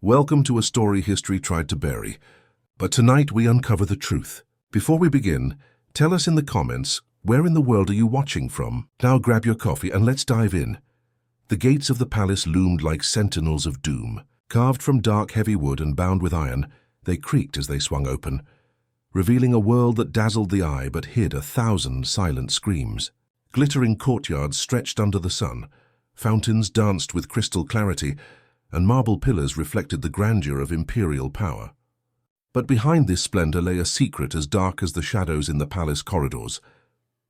Welcome to a story history tried to bury, but tonight we uncover the truth. Before we begin, tell us in the comments, where in the world are you watching from? Now grab your coffee and let's dive in. The gates of the palace loomed like sentinels of doom. Carved from dark heavy wood and bound with iron, they creaked as they swung open, revealing a world that dazzled the eye but hid 1,000 silent screams. Glittering courtyards stretched under the sun, fountains danced with crystal clarity, and marble pillars reflected the grandeur of imperial power. But behind this splendor lay a secret as dark as the shadows in the palace corridors.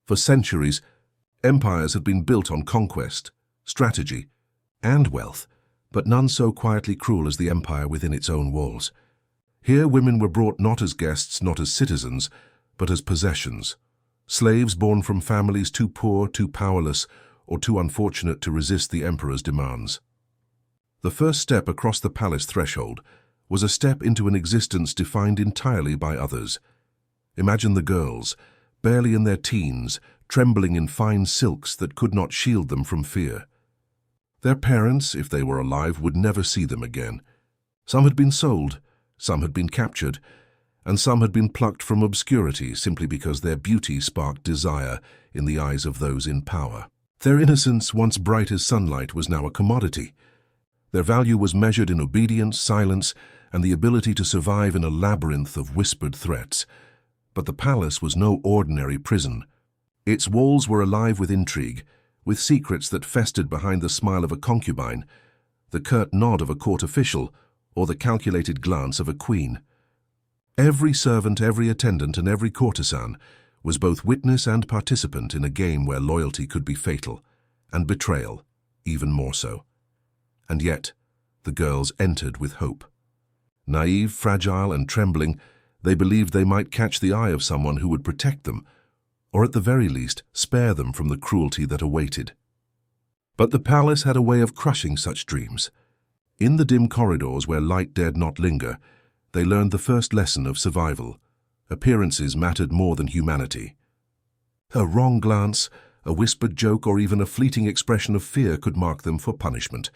For centuries, empires had been built on conquest, strategy, and wealth, but none so quietly cruel as the empire within its own walls. Here women were brought not as guests, not as citizens, but as possessions. Slaves born from families too poor, too powerless, or too unfortunate to resist the emperor's demands. The first step across the palace threshold was a step into an existence defined entirely by others. Imagine the girls, barely in their teens, trembling in fine silks that could not shield them from fear. Their parents, if they were alive, would never see them again. Some had been sold, some had been captured, and some had been plucked from obscurity simply because their beauty sparked desire in the eyes of those in power. Their innocence, once bright as sunlight, was now a commodity. Their value was measured in obedience, silence, and the ability to survive in a labyrinth of whispered threats. But the palace was no ordinary prison. Its walls were alive with intrigue, with secrets that festered behind the smile of a concubine, the curt nod of a court official, or the calculated glance of a queen. Every servant, every attendant, and every courtesan was both witness and participant in a game where loyalty could be fatal, and betrayal even more so. And yet, the girls entered with hope. Naive, fragile, and trembling, they believed they might catch the eye of someone who would protect them, or at the very least, spare them from the cruelty that awaited. But the palace had a way of crushing such dreams. In the dim corridors where light dared not linger, they learned the first lesson of survival. Appearances mattered more than humanity. A wrong glance, a whispered joke, or even a fleeting expression of fear could mark them for punishment.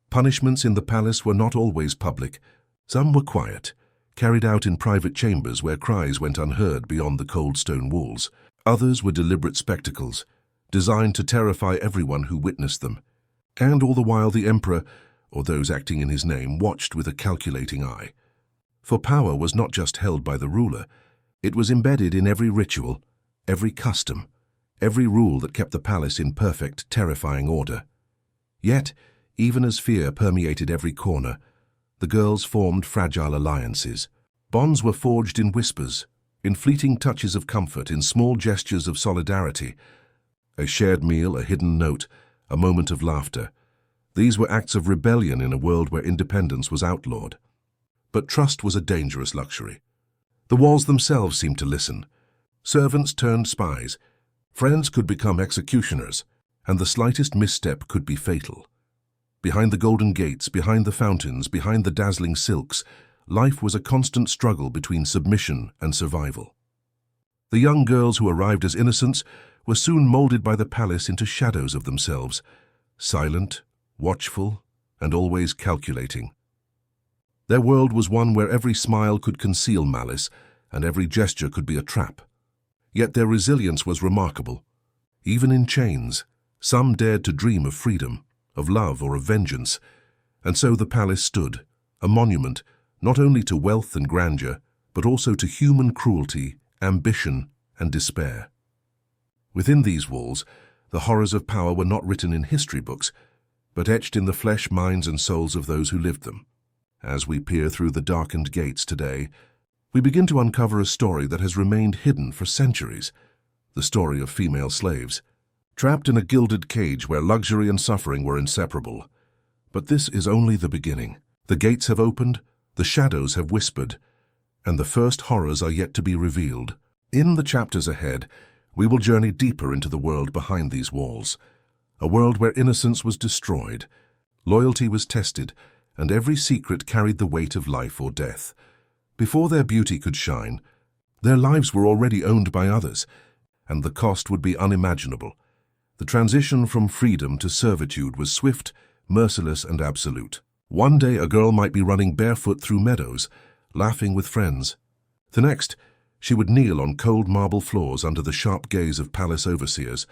Punishments in the palace were not always public. Some were quiet, carried out in private chambers where cries went unheard beyond the cold stone walls. Others were deliberate spectacles, designed to terrify everyone who witnessed them. And all the while the emperor, or those acting in his name, watched with a calculating eye. For power was not just held by the ruler, it was embedded in every ritual, every custom, every rule that kept the palace in perfect, terrifying order. Yet, even as fear permeated every corner, the girls formed fragile alliances. Bonds were forged in whispers, in fleeting touches of comfort, in small gestures of solidarity. A shared meal, a hidden note, a moment of laughter. These were acts of rebellion in a world where independence was outlawed. But trust was a dangerous luxury. The walls themselves seemed to listen. Servants turned spies. Friends could become executioners, and the slightest misstep could be fatal. Behind the golden gates, behind the fountains, behind the dazzling silks, life was a constant struggle between submission and survival. The young girls who arrived as innocents were soon molded by the palace into shadows of themselves, silent, watchful, and always calculating. Their world was one where every smile could conceal malice, and every gesture could be a trap. Yet their resilience was remarkable. Even in chains, some dared to dream of freedom, of love, or of vengeance, and so the palace stood, a monument not only to wealth and grandeur, but also to human cruelty, ambition, and despair. Within these walls, the horrors of power were not written in history books, but etched in the flesh, minds, and souls of those who lived them. As we peer through the darkened gates today, we begin to uncover a story that has remained hidden for centuries, the story of female slaves, trapped in a gilded cage where luxury and suffering were inseparable. But this is only the beginning. The gates have opened, the shadows have whispered, and the first horrors are yet to be revealed. In the chapters ahead, we will journey deeper into the world behind these walls, a world where innocence was destroyed, loyalty was tested, and every secret carried the weight of life or death. Before their beauty could shine, their lives were already owned by others, and the cost would be unimaginable. The transition from freedom to servitude was swift, merciless, and absolute. One day a girl might be running barefoot through meadows, laughing with friends. The next, she would kneel on cold marble floors under the sharp gaze of palace overseers,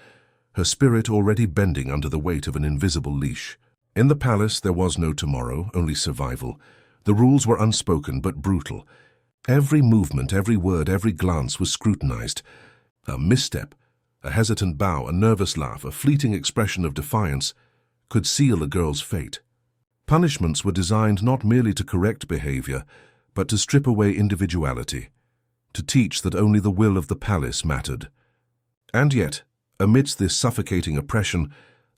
her spirit already bending under the weight of an invisible leash. In the palace there was no tomorrow, only survival. The rules were unspoken but brutal. Every movement, every word, every glance was scrutinized. A misstep, a hesitant bow, a nervous laugh, a fleeting expression of defiance could seal a girl's fate. Punishments were designed not merely to correct behavior, but to strip away individuality, to teach that only the will of the palace mattered. And yet, amidst this suffocating oppression,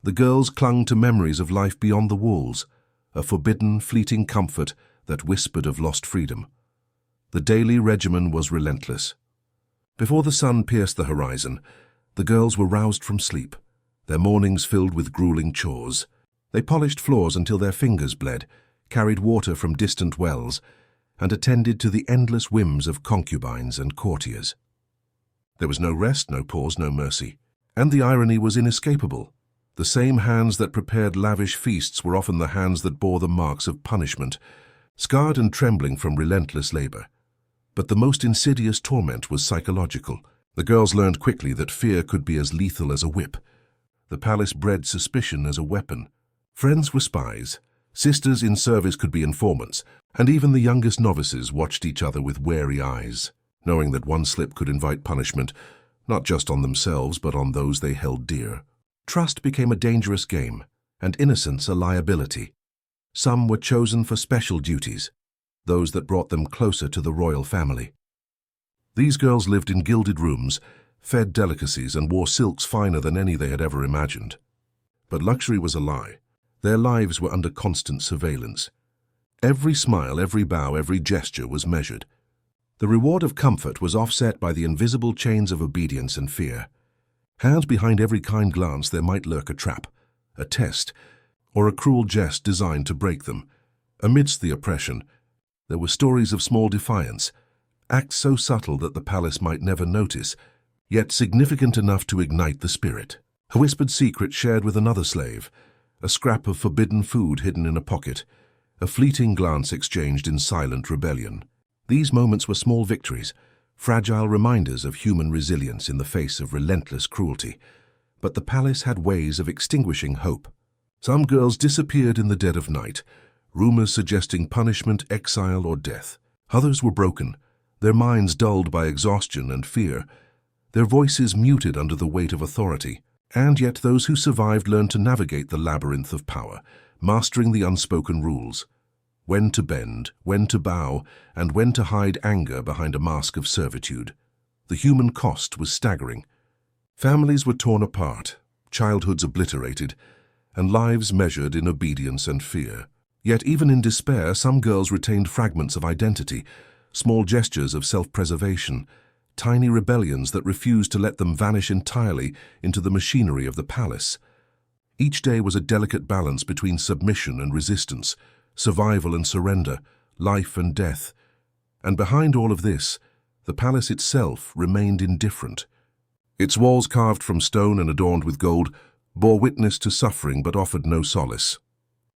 the girls clung to memories of life beyond the walls, a forbidden, fleeting comfort that whispered of lost freedom. The daily regimen was relentless. Before the sun pierced the horizon, the girls were roused from sleep, their mornings filled with grueling chores. They polished floors until their fingers bled, carried water from distant wells, and attended to the endless whims of concubines and courtiers. There was no rest, no pause, no mercy. And the irony was inescapable. The same hands that prepared lavish feasts were often the hands that bore the marks of punishment, scarred and trembling from relentless labor. But the most insidious torment was psychological. The girls learned quickly that fear could be as lethal as a whip. The palace bred suspicion as a weapon. Friends were spies, sisters in service could be informants, and even the youngest novices watched each other with wary eyes, knowing that one slip could invite punishment, not just on themselves but on those they held dear. Trust became a dangerous game, and innocence a liability. Some were chosen for special duties, those that brought them closer to the royal family. These girls lived in gilded rooms, fed delicacies, and wore silks finer than any they had ever imagined. But luxury was a lie. Their lives were under constant surveillance. Every smile, every bow, every gesture was measured. The reward of comfort was offset by the invisible chains of obedience and fear. Hand behind every kind glance there might lurk a trap, a test, or a cruel jest designed to break them. Amidst the oppression, there were stories of small defiance, acts so subtle that the palace might never notice, yet significant enough to ignite the spirit. A whispered secret shared with another slave, a scrap of forbidden food hidden in a pocket, a fleeting glance exchanged in silent rebellion. These moments were small victories, fragile reminders of human resilience in the face of relentless cruelty. But the palace had ways of extinguishing hope. Some girls disappeared in the dead of night, rumors suggesting punishment, exile, or death. Others were broken, their minds dulled by exhaustion and fear, their voices muted under the weight of authority. And yet those who survived learned to navigate the labyrinth of power, mastering the unspoken rules. When to bend, when to bow, and when to hide anger behind a mask of servitude. The human cost was staggering. Families were torn apart, childhoods obliterated, and lives measured in obedience and fear. Yet even in despair, some girls retained fragments of identity, small gestures of self-preservation, tiny rebellions that refused to let them vanish entirely into the machinery of the palace. Each day was a delicate balance between submission and resistance, survival and surrender, life and death. And behind all of this, the palace itself remained indifferent. Its walls, carved from stone and adorned with gold, bore witness to suffering but offered no solace.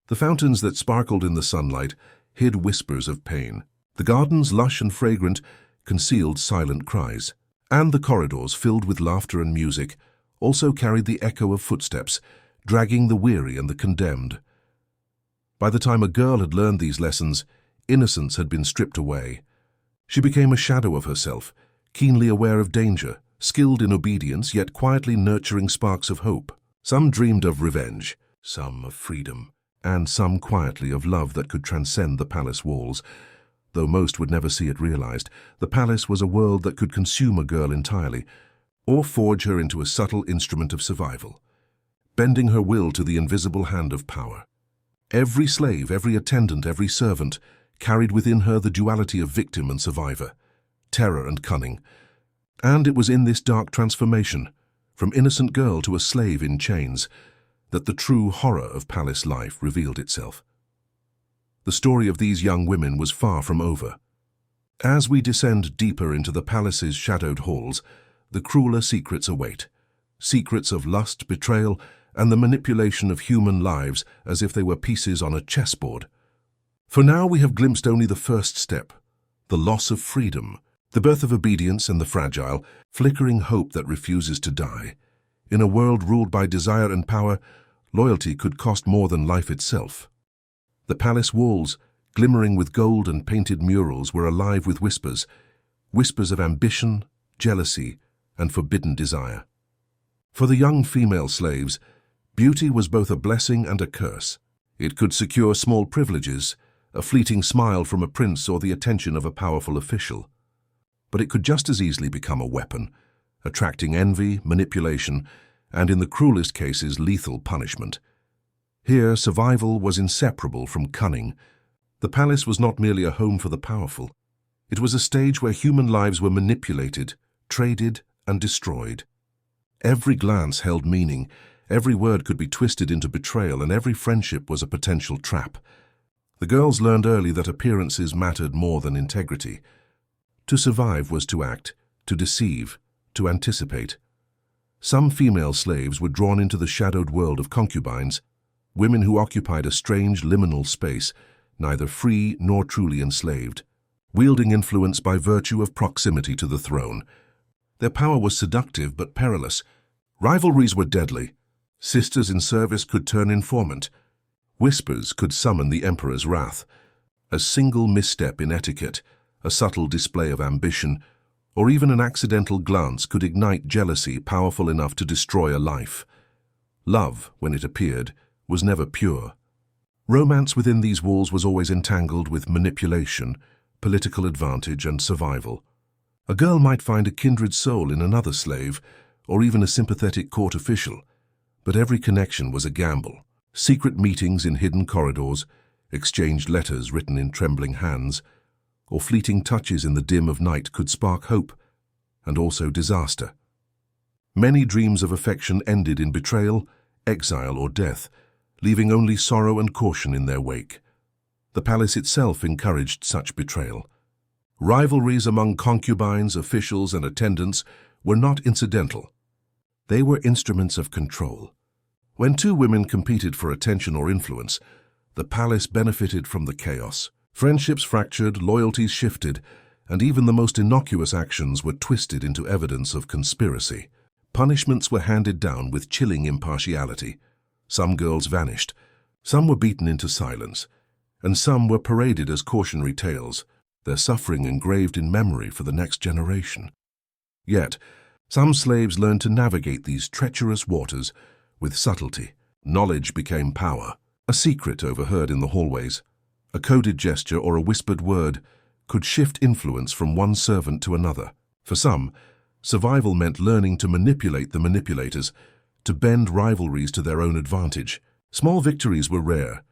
The fountains that sparkled in the sunlight hid whispers of pain. The gardens, lush and fragrant, concealed silent cries. And the corridors, filled with laughter and music, also carried the echo of footsteps, dragging the weary and the condemned. By the time a girl had learned these lessons, innocence had been stripped away. She became a shadow of herself, keenly aware of danger, skilled in obedience, yet quietly nurturing sparks of hope. Some dreamed of revenge, some of freedom, and some quietly of love that could transcend the palace walls. Though most would never see it realized, the palace was a world that could consume a girl entirely, or forge her into a subtle instrument of survival, bending her will to the invisible hand of power. Every slave, every attendant, every servant carried within her the duality of victim and survivor, terror and cunning. And it was in this dark transformation, from innocent girl to a slave in chains, that the true horror of palace life revealed itself. The story of these young women was far from over. As we descend deeper into the palace's shadowed halls, the crueler secrets await. Secrets of lust, betrayal, and the manipulation of human lives as if they were pieces on a chessboard. For now we have glimpsed only the first step, the loss of freedom, the birth of obedience and the fragile, flickering hope that refuses to die. In a world ruled by desire and power, loyalty could cost more than life itself. The palace walls, glimmering with gold and painted murals, were alive with whispers, whispers of ambition, jealousy, and forbidden desire. For the young female slaves, beauty was both a blessing and a curse. It could secure small privileges, a fleeting smile from a prince or the attention of a powerful official. But it could just as easily become a weapon, attracting envy, manipulation, and in the cruelest cases, lethal punishment. Here, survival was inseparable from cunning. The palace was not merely a home for the powerful. It was a stage where human lives were manipulated, traded, and destroyed. Every glance held meaning, every word could be twisted into betrayal, and every friendship was a potential trap. The girls learned early that appearances mattered more than integrity. To survive was to act, to deceive, to anticipate. Some female slaves were drawn into the shadowed world of concubines, women who occupied a strange liminal space, neither free nor truly enslaved, wielding influence by virtue of proximity to the throne. Their power was seductive but perilous. Rivalries were deadly. Sisters in service could turn informant. Whispers could summon the emperor's wrath. A single misstep in etiquette, a subtle display of ambition, or even an accidental glance could ignite jealousy powerful enough to destroy a life. Love, when it appeared, was never pure. Romance within these walls was always entangled with manipulation, political advantage, and survival. A girl might find a kindred soul in another slave, or even a sympathetic court official, but every connection was a gamble. Secret meetings in hidden corridors, exchanged letters written in trembling hands, or fleeting touches in the dim of night could spark hope, and also disaster. Many dreams of affection ended in betrayal, exile, or death, leaving only sorrow and caution in their wake. The palace itself encouraged such betrayal. Rivalries among concubines, officials, and attendants were not incidental. They were instruments of control. When two women competed for attention or influence, the palace benefited from the chaos. Friendships fractured, loyalties shifted, and even the most innocuous actions were twisted into evidence of conspiracy. Punishments were handed down with chilling impartiality. Some girls vanished, some were beaten into silence, and some were paraded as cautionary tales, their suffering engraved in memory for the next generation. Yet, some slaves learned to navigate these treacherous waters with subtlety. Knowledge became power. A secret overheard in the hallways, a coded gesture or a whispered word could shift influence from one servant to another. For some, survival meant learning to manipulate the manipulators, to bend rivalries to their own advantage. Small victories were rare,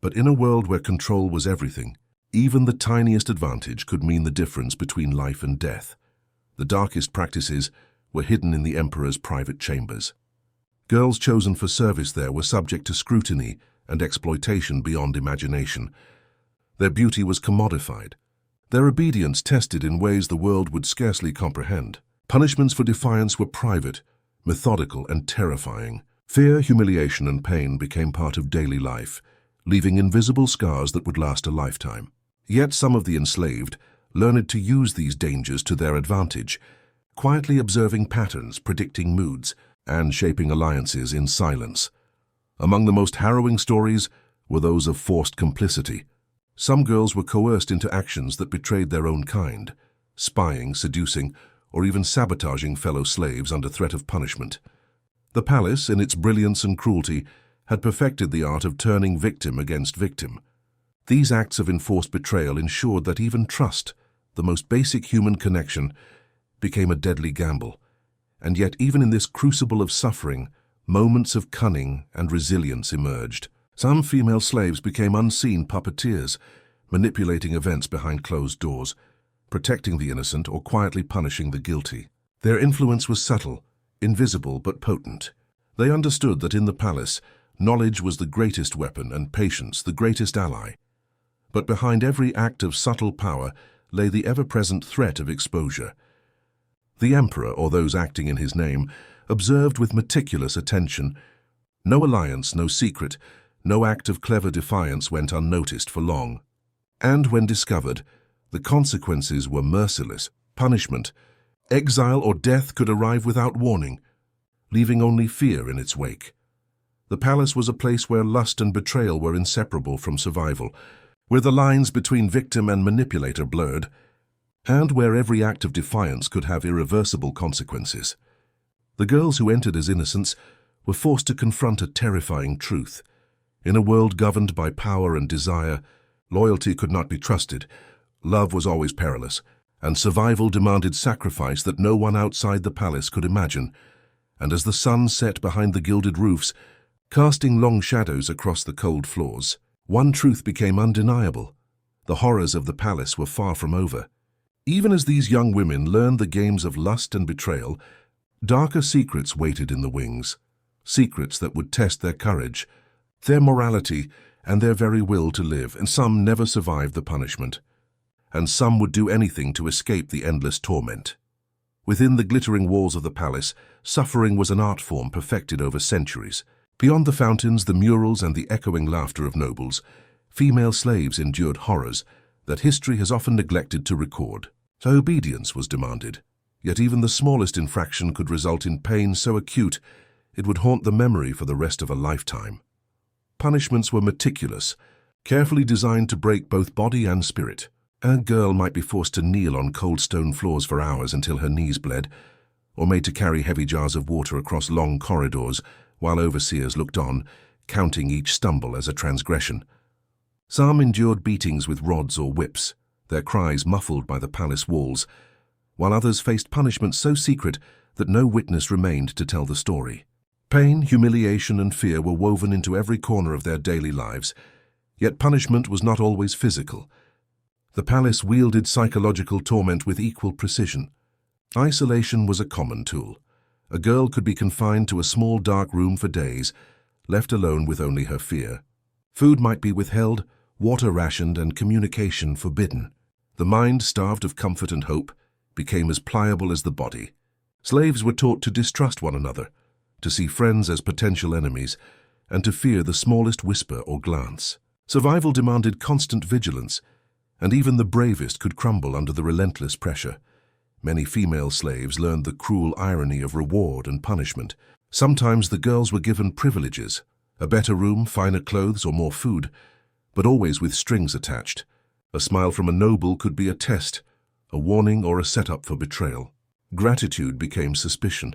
but in a world where control was everything, even the tiniest advantage could mean the difference between life and death. The darkest practices were hidden in the emperor's private chambers. Girls chosen for service there were subject to scrutiny and exploitation beyond imagination. Their beauty was commodified, their obedience tested in ways the world would scarcely comprehend. Punishments for defiance were private, methodical, and terrifying. Fear, humiliation, and pain became part of daily life, leaving invisible scars that would last a lifetime. Yet some of the enslaved learned to use these dangers to their advantage, quietly observing patterns, predicting moods, and shaping alliances in silence. Among the most harrowing stories were those of forced complicity. Some girls were coerced into actions that betrayed their own kind, spying, seducing, or even sabotaging fellow slaves under threat of punishment. The palace, in its brilliance and cruelty, had perfected the art of turning victim against victim. These acts of enforced betrayal ensured that even trust, the most basic human connection, became a deadly gamble. And yet even in this crucible of suffering, moments of cunning and resilience emerged. Some female slaves became unseen puppeteers, manipulating events behind closed doors, protecting the innocent or quietly punishing the guilty. Their influence was subtle, invisible but potent. They understood that in the palace, knowledge was the greatest weapon and patience the greatest ally. But behind every act of subtle power lay the ever-present threat of exposure. The emperor, or those acting in his name, observed with meticulous attention. No alliance, no secret, no act of clever defiance went unnoticed for long. And when discovered, the consequences were merciless. Punishment, exile or death could arrive without warning, leaving only fear in its wake. The palace was a place where lust and betrayal were inseparable from survival, where the lines between victim and manipulator blurred, and where every act of defiance could have irreversible consequences. The girls who entered as innocents were forced to confront a terrifying truth. In a world governed by power and desire, loyalty could not be trusted, love was always perilous, and survival demanded sacrifice that no one outside the palace could imagine. And as the sun set behind the gilded roofs, casting long shadows across the cold floors, one truth became undeniable. The horrors of the palace were far from over. Even as these young women learned the games of lust and betrayal, darker secrets waited in the wings, secrets that would test their courage, their morality, and their very will to live, and some never survived the punishment, and some would do anything to escape the endless torment. Within the glittering walls of the palace, suffering was an art form perfected over centuries. Beyond the fountains, the murals, and the echoing laughter of nobles, female slaves endured horrors that history has often neglected to record. So obedience was demanded, yet even the smallest infraction could result in pain so acute it would haunt the memory for the rest of a lifetime. Punishments were meticulous, carefully designed to break both body and spirit. A girl might be forced to kneel on cold stone floors for hours until her knees bled, or made to carry heavy jars of water across long corridors while overseers looked on, counting each stumble as a transgression. Some endured beatings with rods or whips, their cries muffled by the palace walls, while others faced punishment so secret that no witness remained to tell the story. Pain, humiliation, and fear were woven into every corner of their daily lives, yet punishment was not always physical. The palace wielded psychological torment with equal precision. Isolation was a common tool. A girl could be confined to a small dark room for days, left alone with only her fear. Food might be withheld, water rationed, and communication forbidden. The mind, starved of comfort and hope, became as pliable as the body. Slaves were taught to distrust one another, to see friends as potential enemies, and to fear the smallest whisper or glance. Survival demanded constant vigilance, and even the bravest could crumble under the relentless pressure. Many female slaves learned the cruel irony of reward and punishment. Sometimes the girls were given privileges, a better room, finer clothes, or more food, but always with strings attached. A smile from a noble could be a test, a warning, or a setup for betrayal. Gratitude became suspicion.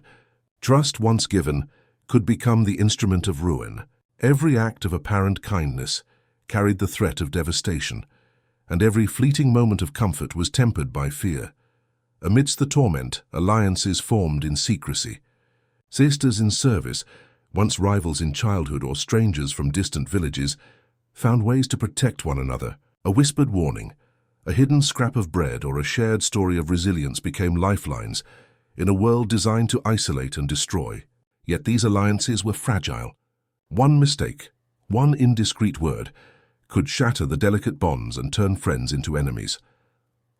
Trust, once given, could become the instrument of ruin. Every act of apparent kindness carried the threat of devastation, and every fleeting moment of comfort was tempered by fear. Amidst the torment, alliances formed in secrecy. Sisters in service, once rivals in childhood or strangers from distant villages, found ways to protect one another. A whispered warning, a hidden scrap of bread, or a shared story of resilience became lifelines in a world designed to isolate and destroy. Yet these alliances were fragile. One mistake, one indiscreet word, could shatter the delicate bonds and turn friends into enemies.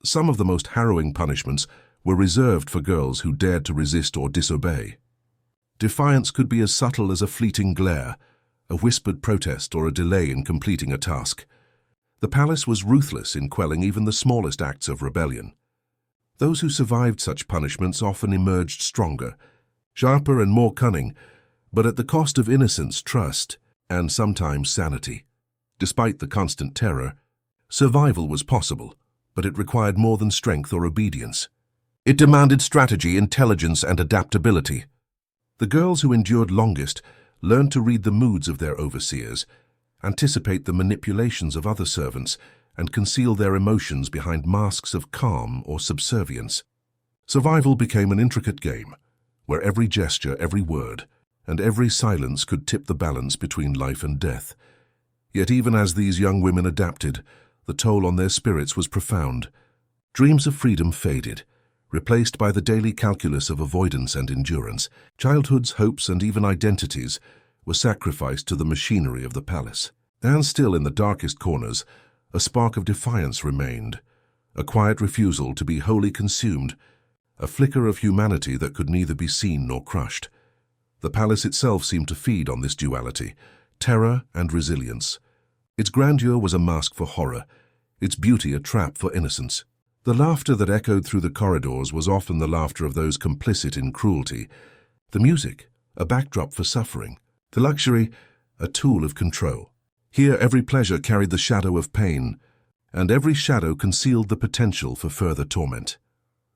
Some of the most harrowing punishments were reserved for girls who dared to resist or disobey. Defiance could be as subtle as a fleeting glare, a whispered protest, or a delay in completing a task. The palace was ruthless in quelling even the smallest acts of rebellion. Those who survived such punishments often emerged stronger, sharper and more cunning, but at the cost of innocence, trust, and sometimes sanity. Despite the constant terror, survival was possible, but it required more than strength or obedience. It demanded strategy, intelligence, and adaptability. The girls who endured longest learned to read the moods of their overseers, anticipate the manipulations of other servants, and conceal their emotions behind masks of calm or subservience. Survival became an intricate game, where every gesture, every word, and every silence could tip the balance between life and death. Yet even as these young women adapted, the toll on their spirits was profound. Dreams of freedom faded, replaced by the daily calculus of avoidance and endurance. Childhood's hopes and even identities were sacrificed to the machinery of the palace. And still in the darkest corners, a spark of defiance remained, a quiet refusal to be wholly consumed, a flicker of humanity that could neither be seen nor crushed. The palace itself seemed to feed on this duality, terror and resilience. Its grandeur was a mask for horror, its beauty a trap for innocence. The laughter that echoed through the corridors was often the laughter of those complicit in cruelty. The music, a backdrop for suffering. The luxury, a tool of control. Here every pleasure carried the shadow of pain, and every shadow concealed the potential for further torment.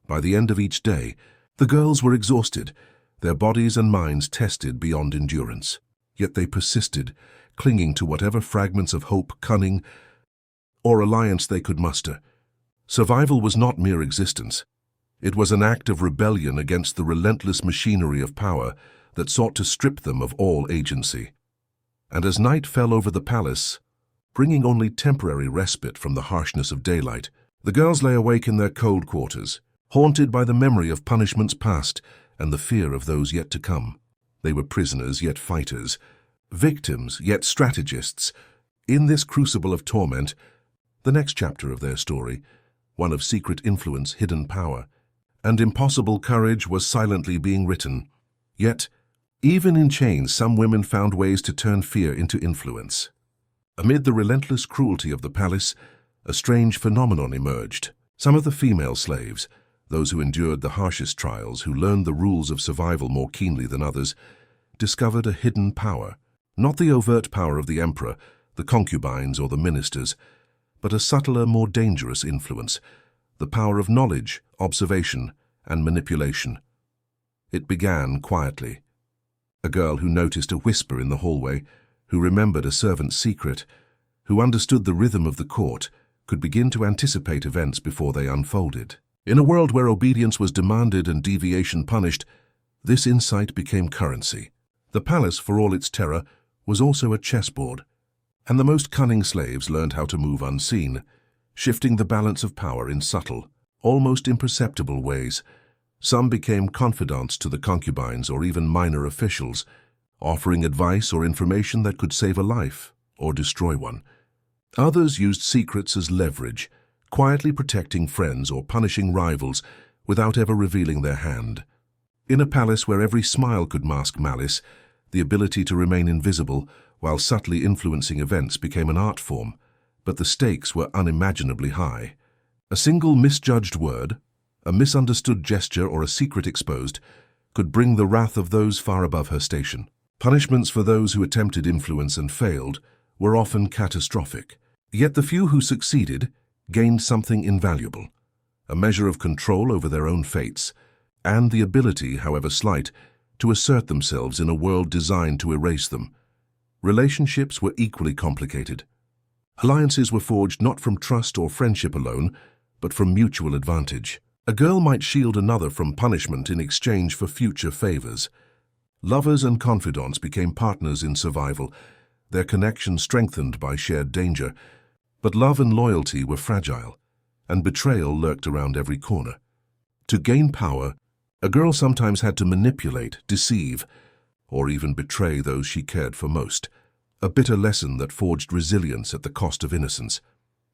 By the end of each day, the girls were exhausted, their bodies and minds tested beyond endurance. Yet they persisted, clinging to whatever fragments of hope, cunning, or alliance they could muster. Survival was not mere existence. It was an act of rebellion against the relentless machinery of power that sought to strip them of all agency. And as night fell over the palace, bringing only temporary respite from the harshness of daylight, the girls lay awake in their cold quarters, haunted by the memory of punishments past and the fear of those yet to come. They were prisoners yet fighters, victims yet strategists. In this crucible of torment, the next chapter of their story, one of secret influence, hidden power, and impossible courage, was silently being written. Yet, even in chains, some women found ways to turn fear into influence. Amid the relentless cruelty of the palace, a strange phenomenon emerged. Some of the female slaves, those who endured the harshest trials, who learned the rules of survival more keenly than others, discovered a hidden power. Not the overt power of the emperor, the concubines, or the ministers, but a subtler, more dangerous influence, the power of knowledge, observation, and manipulation. It began quietly. A girl who noticed a whisper in the hallway, who remembered a servant's secret, who understood the rhythm of the court, could begin to anticipate events before they unfolded. In a world where obedience was demanded and deviation punished, this insight became currency. The palace, for all its terror, was also a chessboard, and the most cunning slaves learned how to move unseen, shifting the balance of power in subtle, almost imperceptible ways. Some became confidants to the concubines or even minor officials, offering advice or information that could save a life or destroy one. Others used secrets as leverage, quietly protecting friends or punishing rivals without ever revealing their hand. In a palace where every smile could mask malice, the ability to remain invisible while subtly influencing events became an art form, but the stakes were unimaginably high. A single misjudged word, a misunderstood gesture, or a secret exposed could bring the wrath of those far above her station. Punishments for those who attempted influence and failed were often catastrophic. Yet the few who succeeded gained something invaluable, a measure of control over their own fates, and the ability, however slight, to assert themselves in a world designed to erase them. Relationships were equally complicated. Alliances were forged not from trust or friendship alone, but from mutual advantage. A girl might shield another from punishment in exchange for future favors. Lovers and confidants became partners in survival, their connection strengthened by shared danger. But love and loyalty were fragile, and betrayal lurked around every corner. To gain power, a girl sometimes had to manipulate, deceive, or even betray those she cared for most, a bitter lesson that forged resilience at the cost of innocence.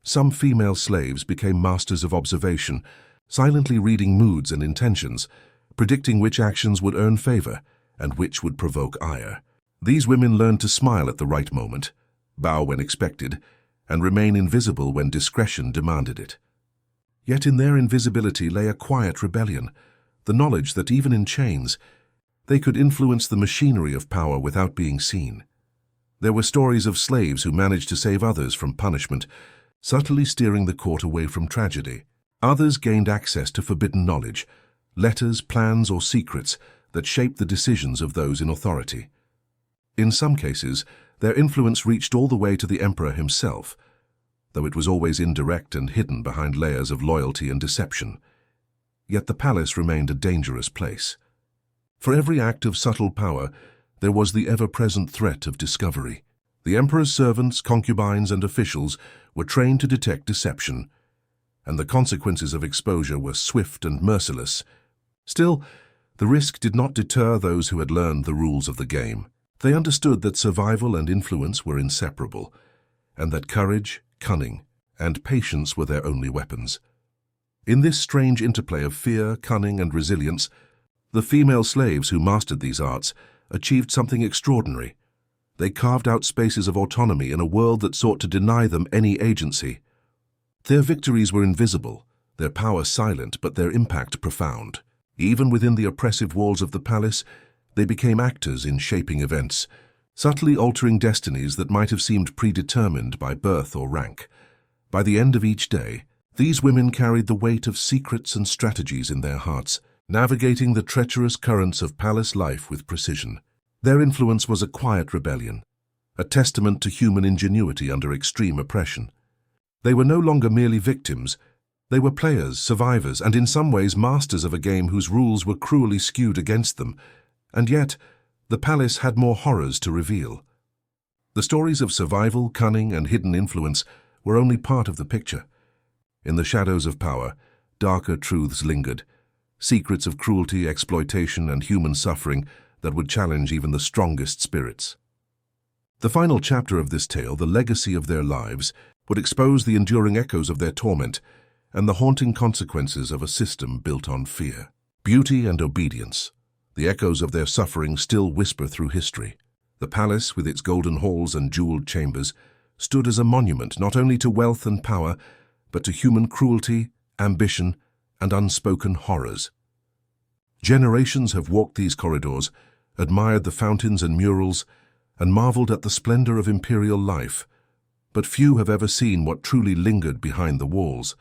Some female slaves became masters of observation, silently reading moods and intentions, predicting which actions would earn favor and which would provoke ire. These women learned to smile at the right moment, bow when expected, and remain invisible when discretion demanded it. Yet in their invisibility lay a quiet rebellion, the knowledge that even in chains, they could influence the machinery of power without being seen. There were stories of slaves who managed to save others from punishment, subtly steering the court away from tragedy. Others gained access to forbidden knowledge, letters, plans, or secrets that shaped the decisions of those in authority. In some cases, their influence reached all the way to the emperor himself, though it was always indirect and hidden behind layers of loyalty and deception. Yet the palace remained a dangerous place. For every act of subtle power, there was the ever-present threat of discovery. The emperor's servants, concubines, and officials were trained to detect deception, and the consequences of exposure were swift and merciless. Still, the risk did not deter those who had learned the rules of the game. They understood that survival and influence were inseparable, and that courage, cunning, and patience were their only weapons. In this strange interplay of fear, cunning, and resilience, the female slaves who mastered these arts achieved something extraordinary. They carved out spaces of autonomy in a world that sought to deny them any agency. Their victories were invisible, their power silent, but their impact profound. Even within the oppressive walls of the palace, they became actors in shaping events, subtly altering destinies that might have seemed predetermined by birth or rank. By the end of each day, these women carried the weight of secrets and strategies in their hearts, navigating the treacherous currents of palace life with precision. Their influence was a quiet rebellion, a testament to human ingenuity under extreme oppression. They were no longer merely victims. They were players, survivors, and in some ways masters of a game whose rules were cruelly skewed against them. And yet, the palace had more horrors to reveal. The stories of survival, cunning, and hidden influence were only part of the picture. In the shadows of power, darker truths lingered, secrets of cruelty, exploitation, and human suffering that would challenge even the strongest spirits. The final chapter of this tale, the legacy of their lives, would expose the enduring echoes of their torment and the haunting consequences of a system built on fear. Beauty and obedience. The echoes of their suffering still whisper through history. The palace, with its golden halls and jeweled chambers, stood as a monument not only to wealth and power, but to human cruelty, ambition, and unspoken horrors. Generations have walked these corridors, admired the fountains and murals, and marveled at the splendor of imperial life, but few have ever seen what truly lingered behind the walls.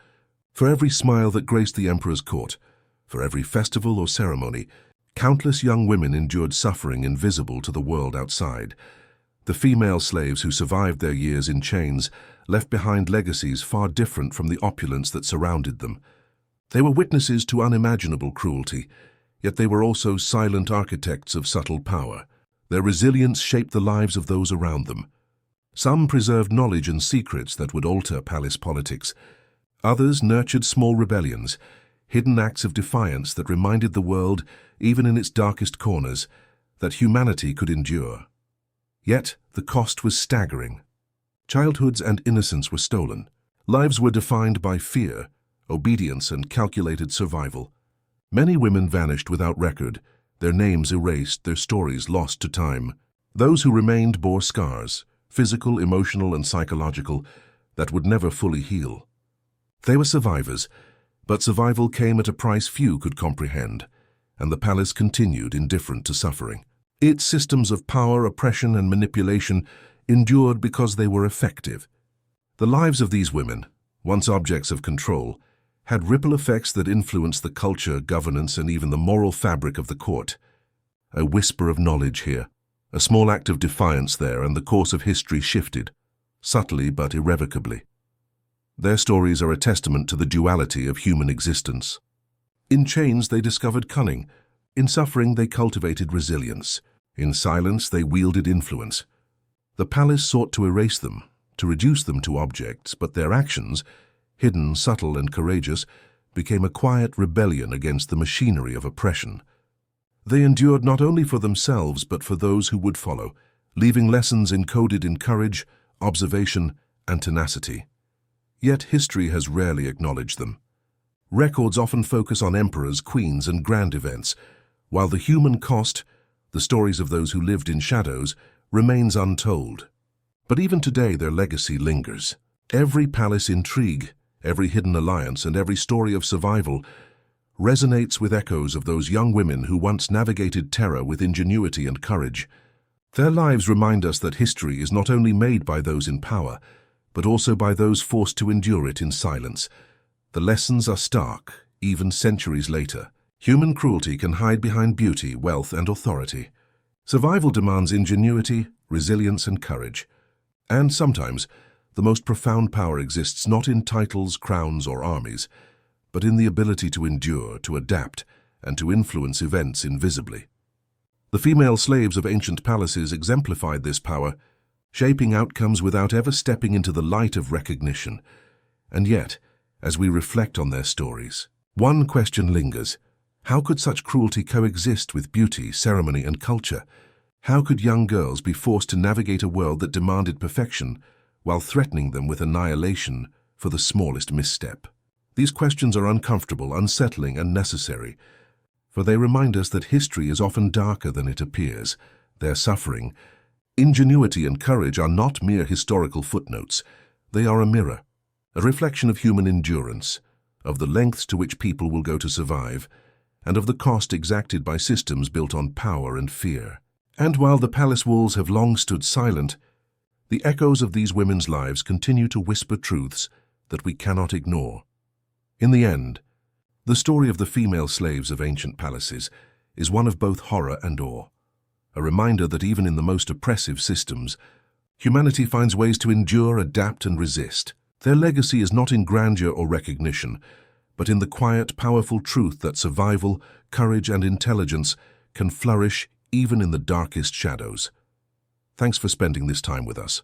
For every smile that graced the emperor's court, for every festival or ceremony, countless young women endured suffering invisible to the world outside. The female slaves who survived their years in chains left behind legacies far different from the opulence that surrounded them. They were witnesses to unimaginable cruelty, yet they were also silent architects of subtle power. Their resilience shaped the lives of those around them. Some preserved knowledge and secrets that would alter palace politics. Others nurtured small rebellions, hidden acts of defiance that reminded the world, even in its darkest corners, that humanity could endure. Yet the cost was staggering. Childhoods and innocence were stolen. Lives were defined by fear, obedience, and calculated survival. Many women vanished without record, their names erased, their stories lost to time. Those who remained bore scars, physical, emotional, and psychological, that would never fully heal. They were survivors, but survival came at a price few could comprehend, and the palace continued indifferent to suffering. Its systems of power, oppression, and manipulation endured because they were effective. The lives of these women, once objects of control, had ripple effects that influenced the culture, governance, and even the moral fabric of the court. A whisper of knowledge here, a small act of defiance there, and the course of history shifted, subtly but irrevocably. Their stories are a testament to the duality of human existence. In chains they discovered cunning, in suffering they cultivated resilience, in silence they wielded influence. The palace sought to erase them, to reduce them to objects, but their actions, hidden, subtle, and courageous, became a quiet rebellion against the machinery of oppression. They endured not only for themselves but for those who would follow, leaving lessons encoded in courage, observation, and tenacity. Yet history has rarely acknowledged them. Records often focus on emperors, queens, and grand events, while the human cost, the stories of those who lived in shadows, remains untold. But even today their legacy lingers. Every palace intrigue, every hidden alliance, and every story of survival resonates with echoes of those young women who once navigated terror with ingenuity and courage. Their lives remind us that history is not only made by those in power, but also by those forced to endure it in silence. The lessons are stark, even centuries later. Human cruelty can hide behind beauty, wealth, and authority. Survival demands ingenuity, resilience, and courage. And sometimes, the most profound power exists not in titles, crowns, or armies, but in the ability to endure, to adapt, and to influence events invisibly. The female slaves of ancient palaces exemplified this power, shaping outcomes without ever stepping into the light of recognition. And yet, as we reflect on their stories, one question lingers. How could such cruelty coexist with beauty, ceremony, and culture? How could young girls be forced to navigate a world that demanded perfection, while threatening them with annihilation for the smallest misstep? These questions are uncomfortable, unsettling, and necessary, for they remind us that history is often darker than it appears. Their suffering, ingenuity, and courage are not mere historical footnotes. They are a mirror, a reflection of human endurance, of the lengths to which people will go to survive, and of the cost exacted by systems built on power and fear. And while the palace walls have long stood silent, the echoes of these women's lives continue to whisper truths that we cannot ignore. In the end, the story of the female slaves of ancient palaces is one of both horror and awe, a reminder that even in the most oppressive systems, humanity finds ways to endure, adapt, and resist. Their legacy is not in grandeur or recognition, but in the quiet, powerful truth that survival, courage, and intelligence can flourish even in the darkest shadows. Thanks for spending this time with us.